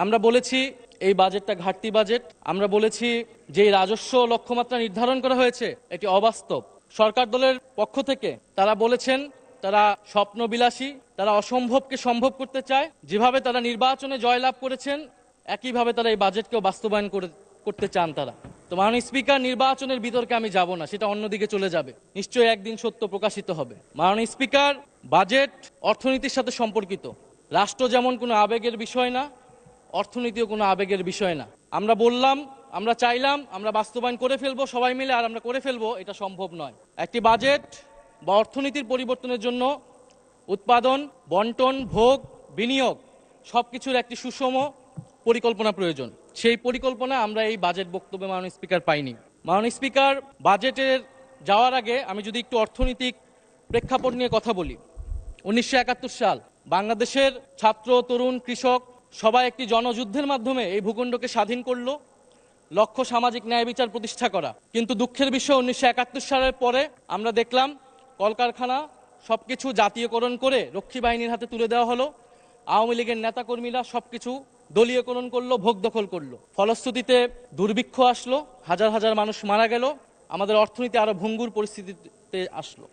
আমরা বলেছি এই বাজেটটা ঘাটতি বাজেট। আমরা বলেছি যে রাজস্ব লক্ষ্যমাত্রা নির্ধারণ করা হয়েছে এটি অবাস্তব। সরকার দলের পক্ষ থেকে তারা বলেছেন তারা স্বপ্নবিলাসী, তারা অসম্ভবকে সম্ভব করতে চায়। যেভাবে তারা নির্বাচনে জয়লাভ করেছেন একইভাবে তারা এই বাজেটকেও বাস্তবায়ন করতে চান তারা। তো মাননীয় স্পিকার, নির্বাচনের বিতর্কে আমি যাব না, সেটা অন্যদিকে চলে যাবে, নিশ্চয়ই একদিন সত্য প্রকাশিত হবে। মাননীয় স্পিকার, বাজেট অর্থনীতির সাথে সম্পর্কিত। রাষ্ট্র যেমন কোনো আবেগের বিষয় না, অর্থনীতিও কোনো আবেগের বিষয় না। আমরা বললাম, আমরা চাইলাম, আমরা বাস্তবায়ন করে ফেলবো সবাই মিলে, আর আমরা করে ফেলবো, এটা সম্ভব নয়। একটি বাজেট বা অর্থনীতির পরিবর্তনের জন্য উৎপাদন, বন্টন, ভোগ, বিনিয়োগ সবকিছুর একটি সুষম পরিকল্পনা প্রয়োজন। সেই পরিকল্পনা আমরা এই বাজেট বক্তব্যে মাননীয় স্পিকার পাইনি। মাননীয় স্পিকার, বাজেটের যাওয়ার আগে আমি যদি একটু অর্থনৈতিক প্রেক্ষাপট নিয়ে কথা বলি। 1971 সাল, বাংলাদেশের ছাত্র, তরুণ, কৃষক সবাই একটি জনযুদ্ধের মাধ্যমে এই ভূখণ্ডকে স্বাধীন করলো, লক্ষ্য সামাজিক ন্যায় বিচার প্রতিষ্ঠা করা। কিন্তু দুঃখের বিষয়, 1971 সালের পরে আমরা দেখলাম কলকারখানা সবকিছু জাতীয়করণ করে রক্ষী বাহিনীর হাতে তুলে দেওয়া হলো। আওয়ামী লীগের নেতাকর্মীরা সবকিছু দলীয়করণ করলো, ভোগ দখল করলো। ফলশ্রুতিতে দুর্ভিক্ষ আসলো, হাজার হাজার মানুষ মারা গেল, আমাদের অর্থনীতি আরো ভঙ্গুর পরিস্থিতিতে আসলো।